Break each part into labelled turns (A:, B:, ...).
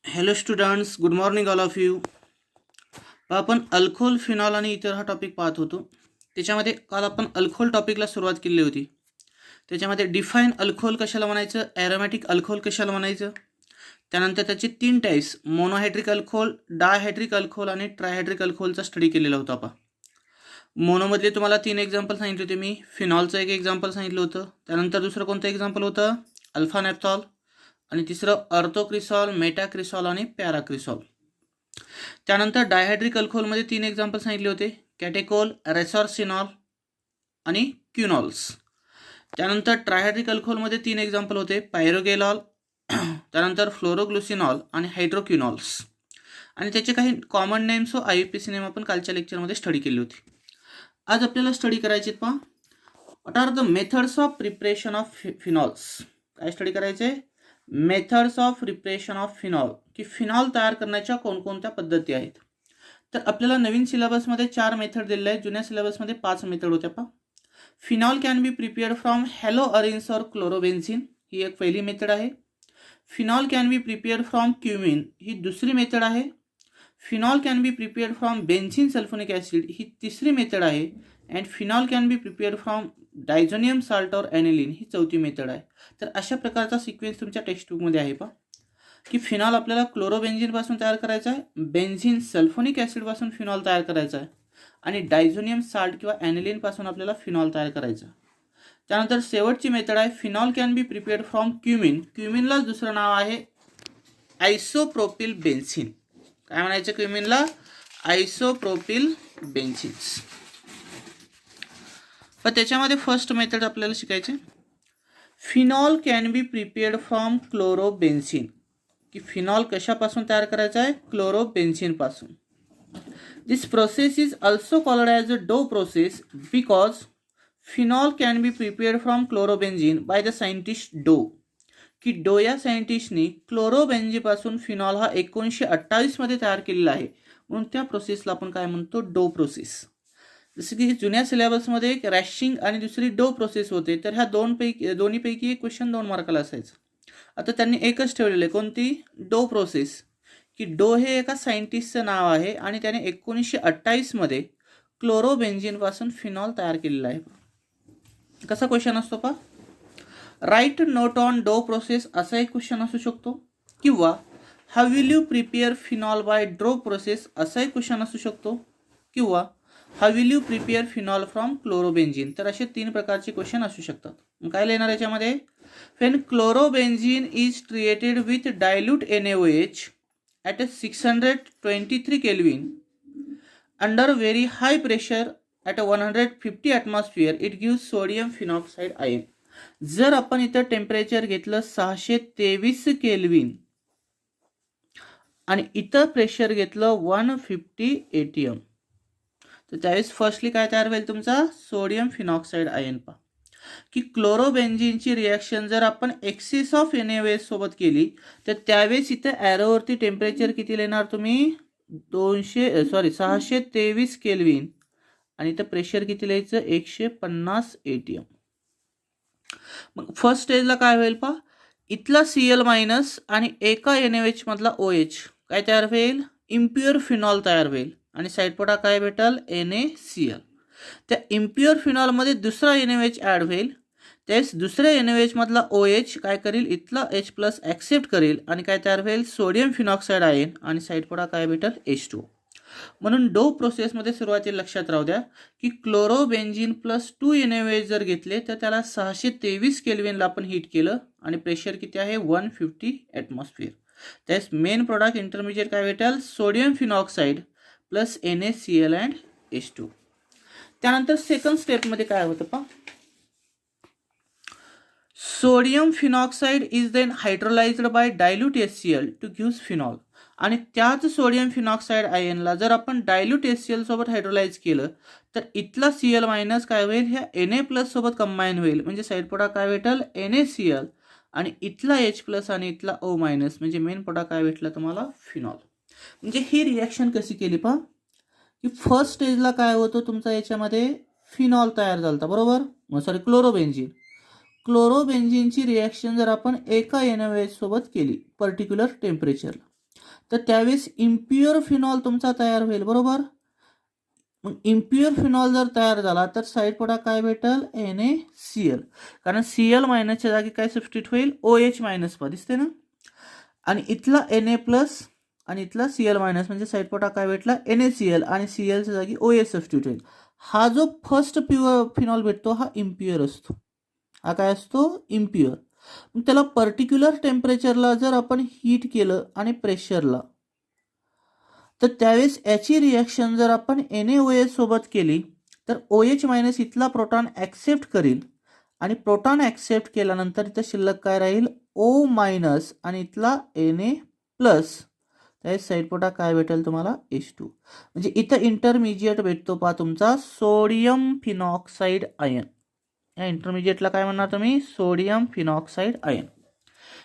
A: Hello students, good morning all of you. आपण alcohol, phenol आणि इतर हा टॉपिक पाहत होतो. त्याच्यामध्ये काल आपण अल्कोहोल टॉपिकला सुरुवात केली होती. त्याच्यामध्ये डिफाईन अल्कोहोल कशाला म्हणायचं, ॲरोमॅटिक अल्कोहोल कशाला म्हणायचं, त्यानंतर त्याचे 3 टाईप्स मोनोहायड्रिक अल्कोहोल, डायहायड्रिक अल्कोहोल आणि ट्रायहायड्रिक अल्कोहोलचा स्टडी केलेला होता. आपण मोनोमधले तुम्हाला 3 एक्झाम्पल सांगितले होते मी. फिनॉलचं एक एक्झाम्पल सांगितलं होतं. त्यानंतर दुसरं कोणतं एक्झाम्पल होतं, अल्फा नॅफ्थॉल, आणि तिसरं ऑर्थोक्रिसॉल, मेटाक्रिसॉल आणि पॅराक्रिसॉल. त्यानंतर डायहायड्रिक अल्कोहोलमध्ये 3 एक्झाम्पल सांगितले होते, कॅटेकोल, रेसॉर्सिनॉल आणि क्युनॉल्स. त्यानंतर ट्रायहायड्रिक अल्कोहोलमध्ये 3 एक्झाम्पल होते, पायरोगेलॉल, त्यानंतर फ्लोरोग्लुसिनॉल आणि हायड्रोक्युनॉल्स. आणि त्याचे काही कॉमन नेम्स व IUPAC नेम आपण कालच्या लेक्चरमध्ये स्टडी केली होती. आज आपल्याला स्टडी करायचे पहा, what are the methods of preparation of phenols. काय स्टडी करायचे, methods of preparation of phenol, की फिनॉल तयार करण्याच्या कोणकोणत्या पद्धती आहेत. तर आपल्याला नवीन सिलेबसमध्ये 4 मेथड दिलेल्या आहेत, जुन्या सिलेबसमध्ये 5 मेथड होत्या. पहा, phenol can be prepared from haloarenes or chlorobenzene, ही एक पहिली मेथड आहे. Phenol can be prepared from cumene, ही दुसरी मेथड आहे. Phenol can be prepared from benzene sulphonic acid, ही तिसरी मेथड आहे. And phenol can be prepared from diazonium salt or aniline, ही चौथी मेथड आहे. तर अशा प्रकारचा सिक्वेन्स तुमच्या टेक्स्टबुकमध्ये आहे. पहा की फिनॉल आपल्याला क्लोरोबेन्झिनपासून तयार करायचा आहे, बेन्झिन सल्फोनिक ॲसिडपासून फिनॉल तयार करायचा आहे, आणि डायझोनियम साल्ट किंवा ॲनिलीनपासून आपल्याला फिनॉल तयार करायचा. त्यानंतर शेवटची मेथड आहे, phenol can be prepared from cumene. क्युमिनलाच दुसरं नाव आहे आयसोप्रोपिल बेन्झिन. काय म्हणायचं क्युमिनला, आयसोप्रोपिल बेन्झिन्स. पण त्याच्यामध्ये फर्स्ट मेथड आपल्याला शिकायचे, phenol can be prepared from chlorobenzene, की फिनॉल कशापासून तयार करायचा आहे, क्लोरोबेन्झिनपासून. This process is also called as a Dow process because phenol can be prepared from chlorobenzene by the scientist Dow, की डो या सायंटिस्टनी क्लोरोबेन्झिनपासून फिनॉल हा 1928 तयार केलेला आहे, म्हणून त्या प्रोसेसला आपण काय म्हणतो, डो प्रोसेस. जसं की जुन्या सिलेबसमध्ये एक रॅशिंग आणि दुसरी डो प्रोसेस होते, तर ह्या दोन्हीपैकी एक क्वेश्चन 2 मार्काला असायचं. आता त्यांनी एकच ठेवलेलं आहे, कोणती, डो प्रोसेस, की डो हे एका सायंटिस्टचं नाव आहे आणि त्याने 1928 क्लोरोबेन्झिनपासून फिनॉल तयार केलेला आहे. कसा क्वेश्चन असतो पहा, write note on Dow process, असा एक क्वेश्चन असू शकतो, किंवा how will you prepare phenol by Dow process, असा एक क्वेश्चन असू शकतो, किंवा how will you prepare phenol from chlorobenzene. तर असे 3 प्रकारचे क्वेश्चन असू शकतात. मग काय लिहिणार याच्यामध्ये, when chlorobenzene is treated with dilute NaOH at 623 Kelvin under very high pressure at 150 atmosphere, it gives sodium phenoxide ion. जर आपण इथं टेम्परेचर घेतलं 623 केल्विन आणि इथं प्रेशर घेतलं 150 ATM, तर त्यावेळेस फर्स्टली काय तयार होईल तुमचा, सोडियम फिनॉक्साईड आयन. पहा की क्लोरोबेन्झिनची रिॲक्शन जर आपण एक्सेस ऑफ NaOH सोबत केली, तर त्यावेळेस इथं ॲरोवरती टेम्परेचर किती लिहिणार तुम्ही, 623 केल्विन, आणि इथं प्रेशर किती लिहायचं, 150 ATM. मग फर्स्ट स्टेजला काय होईल पहा, इथला Cl मायनस आणि एका NaOH मधला OH काय तयार होईल, इम्प्युअर फिनॉल तयार होईल, आणि साईड पोटा काय भेटल, NaCl. त्या इम्प्युअर फिनॉलमध्ये दुसरा NaOH ॲड होईल, त्यावेळेस दुसऱ्या NaOH मधला OH काय करेल, इथला H प्लस ॲक्सेप्ट करेल, आणि काय तयार होईल, सोडियम फिनॉक्साईड आयन, आणि साईड पोटा काय भेटल, H2. म्हणून डो प्रोसेसमध्ये सुरुवातीला लक्षात राहू द्या की क्लोरोबेन्झिन प्लस 2 NaOH जर घेतले, तर त्याला 623 केल्विनला आपण हीट केलं, आणि प्रेशर किती आहे, 150 ॲटमॉस्फिअर. त्यावेळेस मेन प्रोडक्ट इंटरमिजिएट काय भेटेल, sodium phenoxide plus NaCl and H2. त्यानंतर सेकंड स्टेपमध्ये काय होतं पहा, sodium phenoxide is then hydrolysed by dilute HCl to gives phenol, आणि त्याच सोडियम फिनॉक्साईड आयनला जर आपण डायल्यूट HCl सोबत हायड्रोलाइज केलं, तर इथला Cl मायनस काय होईल, ह्या Na प्लस सोबत कंबाईन होईल, म्हणजे साईड पोटा काय भेटेल, NaCl, आणि इथला H प्लस आणि इथला O मायनस, म्हणजे मेन पोटा काय भेटला तुम्हाला, फिनॉल. म्हणजे ही रिॲक्शन कशी केली पहा, की फर्स्ट स्टेजला काय होतं तुमचा, याच्यामध्ये फिनॉल तयार झाला बरोबर, क्लोरोबेन्झिन. क्लोरोबेन्झिनची रिॲक्शन जर आपण एका NaOH सोबत केली पर्टिक्युलर टेम्परेचरला, तर त्यावेळेस इम्प्युअर फिनॉल तुमचा तयार होईल, बरोबर. मग इम्प्युअर फिनॉल जर तयार झाला तर साईड प्रोडक्ट काय भेटेल, NaCl. कारण Cl मायनसच्या जागी काय सबस्टिट्यूट होईल, OH मायनस दिसते ना. आणि इथला Na प्लस आणि इथला Cl मायनस म्हणजे साईड प्रोडक्ट काय भेटला, NaCl आणि Clच्या जागी OH सबस्टिट्यूट होईल. हा जो फर्स्ट प्युअर फिनॉल भेटतो हा इम्प्युअर असतो. हा काय असतो, इम्प्युअर. मग त्याला पर्टिक्युलर टेम्परेचरला जर आपण हीट केलं आणि प्रेशरला, तर त्यावेळेस याची रिॲक्शन जर आपण NaOH सोबत केली तर OH मायनस इथला प्रोटॉन ॲक्सेप्ट करील आणि प्रोटॉन ॲक्सेप्ट केल्यानंतर इथं शिल्लक काय राहील, O मायनस आणि इथला Na प्लस. त्यावेळेस साईड प्रोडक्ट काय भेटेल तुम्हाला, H2. म्हणजे इथं इंटरमिजिएट भेटतो पहा तुमचा सोडियम फिनॉक्साईड आयन. या इंटरमिजिएटला काय म्हणणार तुम्ही, sodium phenoxide ion.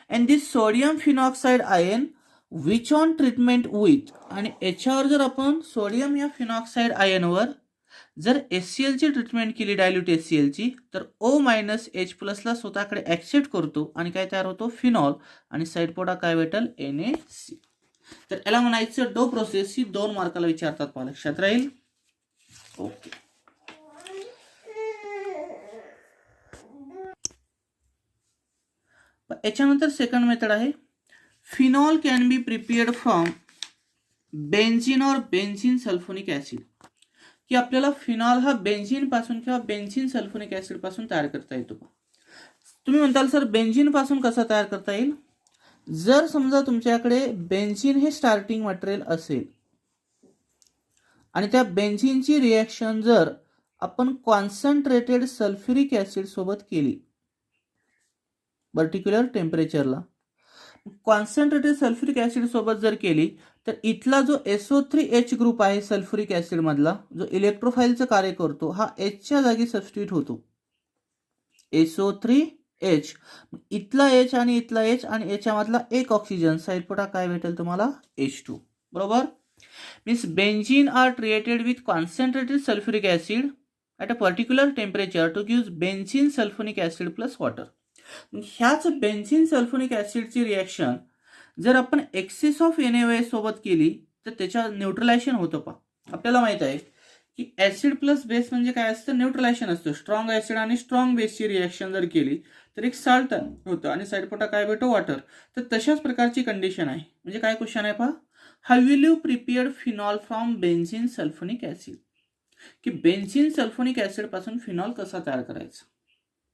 A: And this sodium phenoxide ion which on treatment with, आणि याच्यावर जर आपण सोडियम या फिनॉक्साईड आयनवर जर HCl ची ट्रीटमेंट केली, डायल्यूट HCl ची, तर O मायनस H प्लसला स्वतःकडे ॲक्सेप्ट करतो आणि काय तयार होतो, फिनॉल. आणि साईड प्रोडक्ट काय भेटेल, NaC. तर याला म्हणायचं डो प्रोसेस. ही 2 मार्काला विचारतात पहा, लक्षात राहील. ओके. याच्यानंतर सेकंड मेथड आहे, phenol can be prepared from benzene और बेन्झिन सल्फोनिक ॲसिड. की आपल्याला फिनॉल हा बेन्झिन पासून किंवा बेन्झिन सल्फोनिक ॲसिड पासून तयार करता येतो. तुम्ही म्हणताल सर बेन्झिन पासून कसा तयार करता येईल. जर समजा तुमच्याकडे बेन्झिन हे स्टार्टिंग मटेरियल असेल आणि त्या बेन्झिनची रिॲक्शन जर आपण कॉन्सन्ट्रेटेड सल्फ्युरिक ॲसिड सोबत केली पर्टिक्युलर टेम्परेचरला, कॉन्सन्ट्रेटेड सल्फ्युरिक ॲसिड सोबत जर केली तर इथला जो SO3H ग्रुप आहे सल्फ्युरिक ॲसिड मधला, जो इलेक्ट्रोफाईलचं कार्य करतो, हा Hच्या जागी सबस्टिट्यूट होतो, SO3H. इथला H आणि इथला H आणि याच्यामधला एक ऑक्सिजन, साईड प्रोडक्ट काय भेटेल तुम्हाला, H2. बरोबर. Means benzene are treated with concentrated sulphuric acid at a particular temperature to give benzene sulphonic acid plus water. ह्याच बेन्झिन सल्फोनिक ॲसिडची रिॲक्शन जर आपण एक्सेस ऑफ NaOH सोबत केली तर त्याच्या न्यूट्रलायझेशन होतं पहा. आपल्याला माहित आहे की ॲसिड प्लस बेस म्हणजे काय असतं, न्यूट्रलायझेशन असतं. स्ट्रॉंग ॲसिड आणि स्ट्रॉंग बेसची रिॲक्शन जर केली तर एक साल्ट होतं आणि साईड प्रोडक्ट काय भेटतो, वॉटर. तर तशाच प्रकारची कंडिशन आहे. म्हणजे काय क्वेश्चन आहे पहा, how will you prepare phenol from benzene sulphonic acid. की बेन्झिन सल्फोनिक ॲसिड पासून फिनॉल कसा तयार करायचा.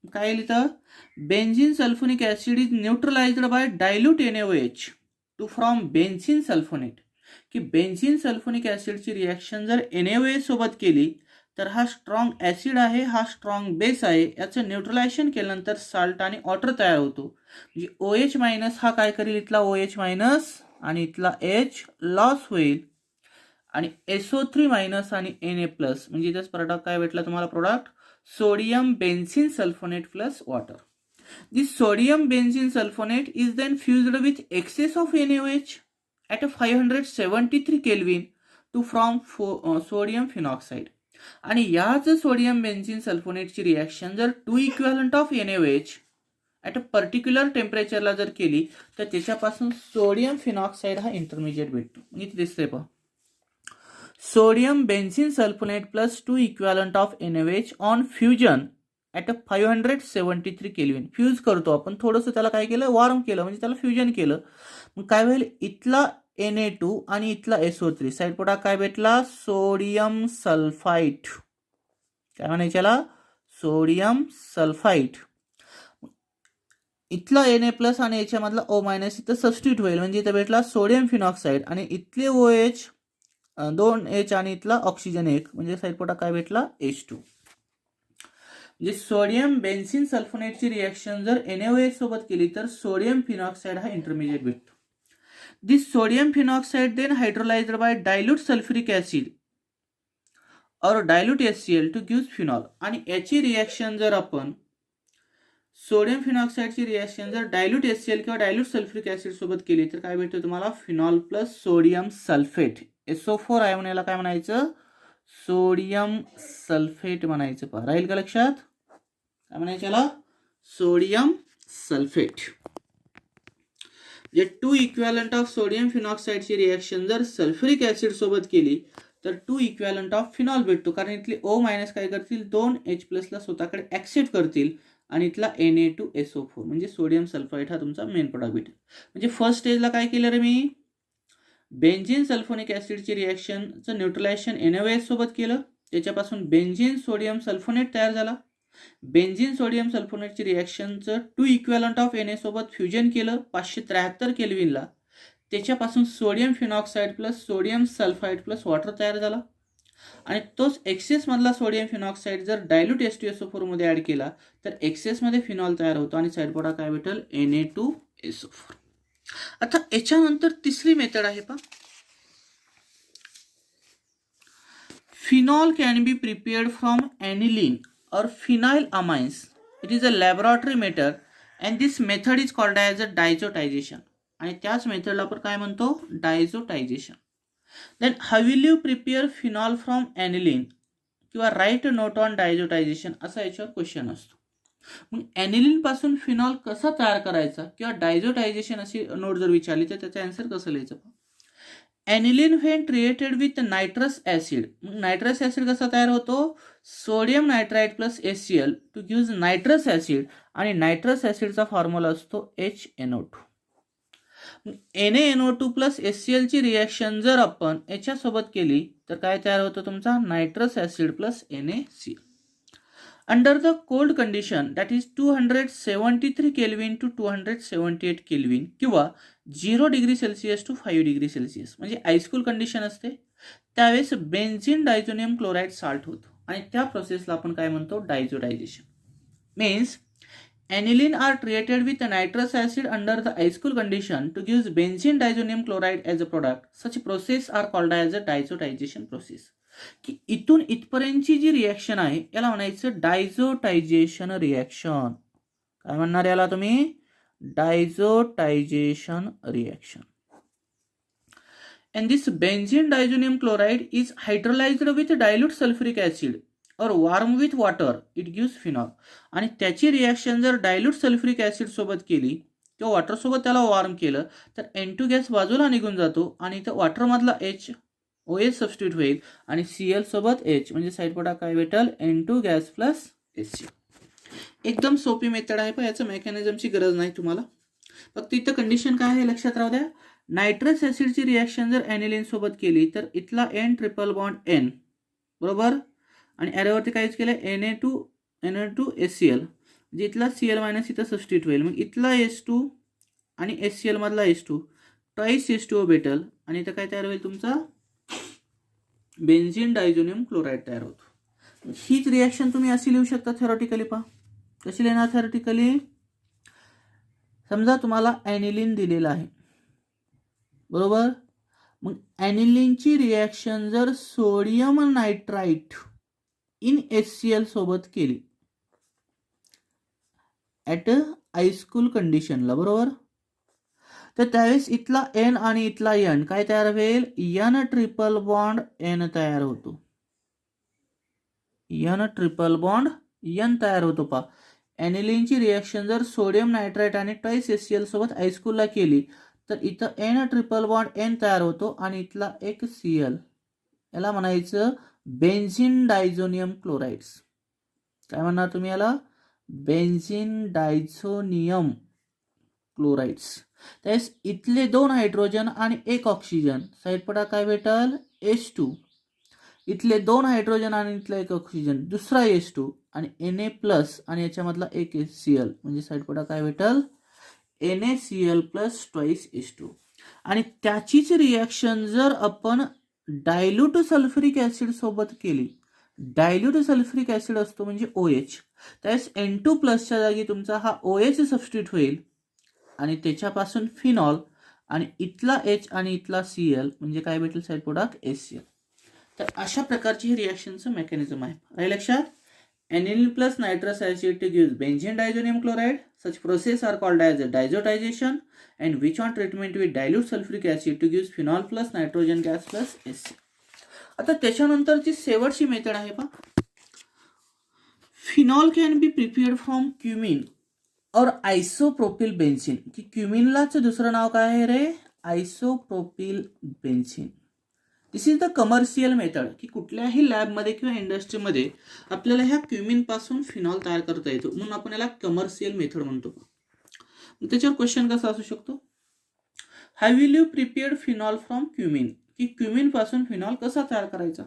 A: काय लिहितं, benzene sulphonic acid is neutralised by dilute NaOH to from benzene sulphonate. की बेन्झिन सल्फोनिक ॲसिडची रिॲक्शन जर NaOH सोबत केली तर हा स्ट्रॉंग ॲसिड आहे, हा स्ट्रॉंग बेस आहे, याचं न्यूट्रलायझेशन केल्यानंतर साल्ट आणि वॉटर तयार होतो. म्हणजे OH मायनस हा काय करेल, इथला OH मायनस आणि इथला H लॉस होईल आणि SO3 मायनस आणि Na प्लस, म्हणजे इथेच प्रोडक्ट काय भेटला तुम्हाला, product sodium benzene sulfonate plus water. This sodium benzene sulfonate is then fused with excess of NaOH at a 573 Kelvin to form sodium phenoxide. आणि याच सोडियम बेन्झिन सल्फोनेटची रिॲक्शन जर 2 equivalent of NaOH at a particular टेम्परेचरला जर केली तर त्याच्यापासून sodium फिनॉक्साईड हा intermediate भेटतो. इथे दिसतंय पहा, sodium benzene sulfonate plus 2 equivalent of NaOH on fusion at a 573 Kelvin. Fuse करतो आपण, थोडंसं त्याला काय केलं, वॉर्म केलं, म्हणजे त्याला फ्युजन केलं. मग काय होईल, इथला Na2 आणि इथला SO3, साईड प्रोडक्ट काय भेटला, सोडियम सल्फाइट. काय म्हणायचं याला, सोडियम सल्फाइट. इथला Na प्लस आणि याच्यामधला O मायनस इथं सबस्टिट्यूट होईल, म्हणजे इथं भेटला सोडियम फिनॉक्साईड आणि इथले OH 2H आणि इथला ऑक्सिजन 1, म्हणजे साईड प्रोडक्ट काय भेटला, H2. म्हणजे सोडियम बेन्झिन सल्फोनेटची रिॲक्शन जर NaOH सोबत केली तर सोडियम फिनॉक्साईड हा इंटरमिजिएट भेटतो. This sodium phenoxide then hydrolysed by dilute sulphuric acid or dilute HCl to give phenol. आणि याची रिॲक्शन जर आपण सोडियम फिनॉक्साईडची रिॲक्शन जर डायल्यूट HCl किंवा डायल्यूट सल्फ्युरिक ॲसिड सोबत केली तर काय भेटतं तुम्हाला, phenol plus sodium sulphate. SO4 आहे म्हणून याला काय म्हणायचं, सोडियम सल्फेट म्हणायचं. पहा, राहील का लक्षात, काय म्हणायचं याला, सोडियम सल्फेट. जे 2 इक्विव्हॅलंट ऑफ सोडियम फिनॉक्साईडची रिॲक्शन जर सल्फ्युरिक ॲसिड सोबत केली तर 2 इक्विव्हॅलंट ऑफ फिनॉल भेटतो, कारण इथले O मायनस काय करतील, 2H+ला स्वतःकडे ॲक्सेप्ट करतील आणि इथला Na2SO4 म्हणजे सोडियम सल्फाईड हा तुमचा मेन प्रोडक्ट भेटेल. म्हणजे फर्स्ट स्टेजला काय केलं रे मी, बेन्झीन सल्फोनिक ॲसिडची रिॲक्शनचं न्यूट्रलायझेशन NaOH सोबत केलं, त्याच्यापासून बेन्झीन सोडियम सल्फोनेट तयार झाला. बेन्झीन सोडियम सल्फोनेटची रिॲक्शनचं 2 इक्विव्हॅलंट ऑफ Na सोबत फ्युजन केलं 573 केल्विनला, त्याच्यापासून sodium phenoxide plus sodium sulphide plus water तयार झाला. आणि तोच एक्सेसमधला सोडियम फिनॉक्साईड जर डायल्यूट H2SO4 मध्ये ॲड केला तर एक्सेसमध्ये फिनॉल तयार होतो आणि साईड प्रोडक्ट काय भेटेल, Na2SO4. आता याच्यानंतर तिसरी मेथड आहे पहा, phenol can be prepared from aniline or phenyl amines. It is a laboratory method and this method is called as a diazotization. आणि त्याच मेथडला आपण काय म्हणतो, diazotisation. Then how will you prepare phenol from aniline किंवा write note on डायझोटायझेशन असा याच्यावर question असतो. मग ॲनिलीन पासून फिनॉल कसा तयार करायचा किंवा डायझोटायझेशन अशी नोट जर विचारली तर त्याचं आन्सर कसं लिहायचं. Aniline when treated with nitrous acid, मग नायट्रस ॲसिड कसा तयार होतो, sodium nitrite plus HCl to give nitrous acid आणि नायट्रस ॲसिडचा फॉर्म्युला असतो HNO2. NaNO2 प्लस HCl ची रिॲक्शन जर आपण याच्यासोबत केली तर काय तयार होतं तुमचा, nitrous acid plus NaCl. Under the cold condition that is 273 kelvin to 278 kelvin किंवा 0 degree celsius to 5 degree celsius म्हणजे आईस्कूल कंडिशन असते, त्यावेळेस बेन्झीन डायझोनियम क्लोराईड साल्ट होतो आणि त्या प्रोसेसला आपण काय म्हणतो, diazotisation. Means aniline are treated with nitrous acid under the ice cool condition to give benzene diazonium chloride as a product. Such process are called as a diazotisation process. की इथून इथपर्यंतची जी reaction आहे याला म्हणायचं डायझोटायझेशन रिॲक्शन. काय म्हणणार याला तुम्ही, डायझोटायझेशन reaction. And this benzene diazonium chloride is hydrolyzed with dilute sulfuric acid or warm with water, it gives phenol. आणि त्याची रिॲक्शन जर डायल्यूट सल्फ्युरिक ॲसिड सोबत केली किंवा वॉटर सोबत त्याला वॉर्म केलं तर N2 गॅस बाजूला निघून जातो आणि इथं वॉटरमधला OH सबस्टिट्यूट होईल आणि Cl सोबत H म्हणजे साईड प्रोडक्ट काय भेटेल, N2 गॅस प्लस HCl. एकदम सोपी मेथड आहे, पण याचं मेकॅनिझमची गरज नाही तुम्हाला, फक्त इथं कंडिशन काय आहे लक्षात राहू द्या. नायट्रस ॲसिडची रिॲक्शन जर ॲनिलीन सोबत केली तर इथला N ट्रिपल बॉन्ड N बरोबर आणि ॲरोवरती काहीच केलं Na2HCl म्हणजे इथला Cl मायनस इथं सबस्टिट्यूट होईल, मग इथला H2 आणि HCl मधला H2 ट्वाईस H2O भेटेल आणि इथं काय तयार होईल तुमचा, बेन्झीन डायझोनियम क्लोराईड तयार होतो. हीच रिॲक्शन तुम्ही अशी लिहू शकता थेरॉटिकली. पहा कशी लिहिणार थेरॉटिकली, समजा तुम्हाला ॲनिलीन दिलेला आहे बरोबर, मग ॲनिलीनची रिॲक्शन जर सोडियम नायट्राइट इन HCl सोबत केली ॲट आईस्कूल कंडिशनला बरोबर, तर त्यावेळेस इथला N आणि इथला N काय तयार होईल, N ट्रिपल बॉन्ड N तयार होतो, N ट्रिपल बॉन्ड N तयार होतो. पहा ॲनिलीनची रिॲक्शन जर सोडियम नायट्राइट आणि ट्वाईस HCl सोबत आईस्कूलला केली तर इथं N ट्रिपल बॉन्ड N तयार होतो आणि इथला एक Cl, याला म्हणायचं बेन्झीन डायझोनियम क्लोराइड्स. काय म्हणणार तुम्ही याला, बेन्झीन डायझोनियम क्लोराइड्स. त्यावेळेस इथले 2 हायड्रोजन आणि 1 ऑक्सिजन, साईड प्रोडक्ट काय भेटल, H2. इथले 2 हायड्रोजन आणि इथला 1 ऑक्सिजन, दुसरा H2 आणि Na प्लस आणि याच्यामधला एक Cl म्हणजे साईड प्रोडक्ट काय भेटल, NaCl प्लस ट्वाईस H2. आणि त्याचीच रिॲक्शन जर आपण डायल्यूट सल्फ्युरिक ॲसिड सोबत केली, डायल्यूट सल्फ्युरिक ॲसिड असतो म्हणजे OH, त्यावेळेस N2 प्लसच्या जागी तुमचा हा OH सबस्टिट्यूट होईल आणि त्याच्यापासून फिनॉल आणि इथला H आणि इथला Cl म्हणजे काय भेटेल, साईड प्रोडक्ट HCl. तर अशा प्रकारची ही रिॲक्शनचं मेकॅनिझम आहे. राहील लक्षात, aniline plus nitrous acid to give benzene diazonium chloride. Such process are called as diazotization, and which one treatment with dilute sulfuric acid to give phenol plus nitrogen gas plus HCl. आता त्याच्यानंतरची शेवटची method आहे पहा, phenol can be prepared from cumene or isopropyl benzene, की क्युमिनलाच दुसरं नाव काय आहे रे, isopropyl benzene. This is the commercial method, की कुठल्याही लॅबमध्ये किंवा इंडस्ट्रीमध्ये आपल्याला ह्या क्युमिनपासून फिनॉल तयार करता येतो, म्हणून आपण याला कमर्शियल मेथड म्हणतो. त्याच्यावर क्वेश्चन कसा असू शकतो, how will you prepared phenol from cumene, की क्युमिन पासून फिनॉल कसा तयार करायचा.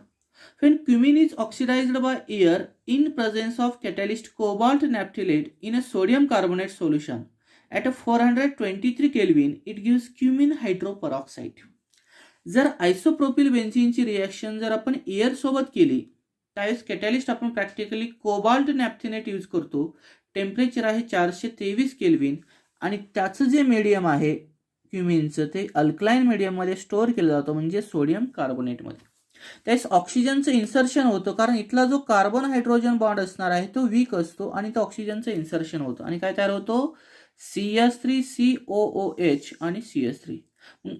A: When cumin is oxidized by air in presence of catalyst cobalt naphthalate in a sodium carbonate solution at a 423 Kelvin, it gives cumin hydroperoxide. जर isopropyl बेन्झीनची reaction जर आपण air सोबत केली, त्यावेळेस कॅटॅलिस्ट आपण प्रॅक्टिकली कोबाल्ट नॅफ्थेनेट यूज करतो. Temperature आहे 423 kelvin आणि त्याचं जे मीडियम आहे क्युमिनचं ते अल्कलाइन मीडियममध्ये स्टोअर केलं जातं, म्हणजे सोडियम कार्बोनेटमध्ये. त्यावेळेस ऑक्सिजनचं इन्सर्शन होतं, कारण इथला जो कार्बन हायड्रोजन बॉन्ड असणार आहे तो वीक असतो आणि तो ऑक्सिजनचं इन्सर्शन होतं आणि काय तयार होतो, CH3COOH आणि CH3.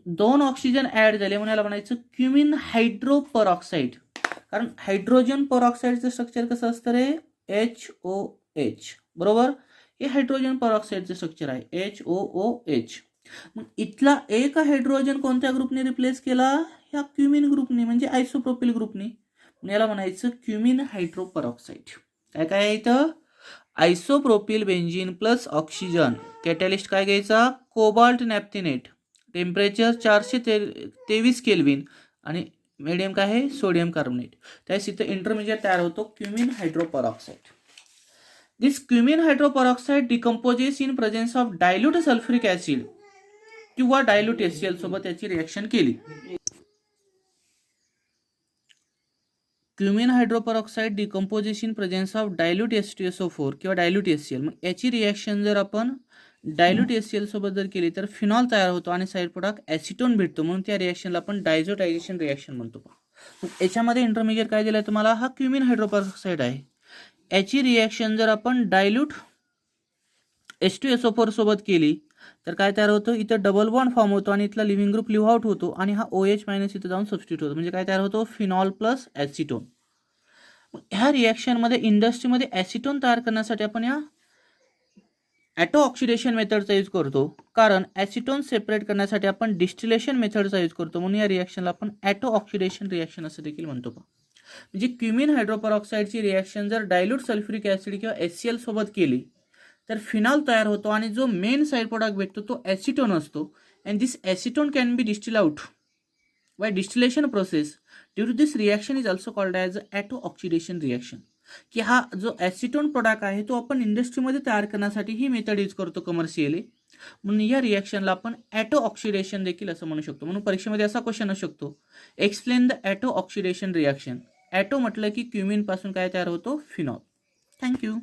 A: दोन ऑक्सिजन ऍड झाले म्हणून याला म्हणायचं क्युमिन हायड्रोपरऑक्साईड. कारण हायड्रोजन परऑक्साईडचं स्ट्रक्चर कसं असतं रे, HOH, बरोबर. हे हायड्रोजन परऑक्साईडचं स्ट्रक्चर आहे HOOH. मग इथला एक हायड्रोजन कोणत्या ग्रुपने रिप्लेस केला, ह्या क्युमिन ग्रुपने, म्हणजे आयसोप्रोपिल ग्रुपने. याला म्हणायचं क्युमिन हायड्रोपरऑक्साईड. काय काय आहे इथं, isopropyl benzene plus oxygen, catalyst काय घ्यायचा, कोबाल्ट नॅफ्थेनेट, टेम्परेचर 423 केल्विन आणि मीडियम काय आहे, सोडियम कार्बोनेट. त्यावेळेस इथं इंटरमिजिएट तयार होतो cumene hydroperoxide. This cumene hydroperoxide decomposes in presence of dilute sulphuric acid किंवा डायल्यूट HCl सोबत याची रिॲक्शन केली. Cumene hydroperoxide decomposes in presence of dilute H2SO4 किंवा डायल्यूट HCl. मग याची रिॲक्शन जर आपण डायल्यूट HCl सोबत जर केली तर फिनॉल तयार होतो आणि साईड प्रोडक्ट ॲसिटोन भेटतो, म्हणून त्या रिॲक्शनला आपण डायझोटायझेशन रिॲक्शन म्हणतो. याच्यामध्ये इंटरमिजिएट काय दिलं तुम्हाला, हा क्युमिन हायड्रोपरऑक्साईड आहे. याची रिॲक्शन जर आपण डायल्यूट H2SO4 सोबत केली तर काय तयार होतं, इथं डबल बॉन्ड फॉर्म होतो आणि इथला लिव्हिंग ग्रुप लिव्ह आउट होतो आणि हा OH मायनस इथं जाऊन सबस्टिट्यूट होतो, म्हणजे काय तयार होतो, फिनॉल प्लस ॲसिटोन. ह्या रिॲक्शनमध्ये इंडस्ट्रीमध्ये ॲसिटोन तयार करण्यासाठी आपण या ॲटो ऑक्सिडेशन मेथडचा यूज करतो, कारण ॲसिटोन सेपरेट करण्यासाठी आपण डिस्टिलेशन मेथडचा यूज करतो, म्हणून या रिॲक्शनला आपण ॲटो ऑक्सिडेशन रिॲक्शन असं देखील म्हणतो. म्हणजे क्युमिन हायड्रोपरऑक्साईडची रिॲक्शन जर डायल्यूट सल्फ्युरिक ॲसिड किंवा HCl सोबत केली तर फिनॉल तयार होतो आणि जो मेन साईड प्रोडक्ट भेटतो तो ॲसिटोन असतो. And this acetone can be distil out by distillation process. Due to this reaction is also called as auto oxidation reaction, की हा जो ॲसिटोन प्रोडक्ट आहे तो आपण इंडस्ट्रीमध्ये तयार करण्यासाठी ही मेथड यूज करतो कमर्शियली, म्हणून या रिॲक्शनला आपण ॲटो ऑक्सिडेशन देखील असं म्हणू शकतो. म्हणून परीक्षेमध्ये असा क्वेश्चन असू शकतो, explain the auto oxidation reaction. Auto म्हटलं की क्युमिन पासून काय तयार होतो, फिनॉल. थँक्यू.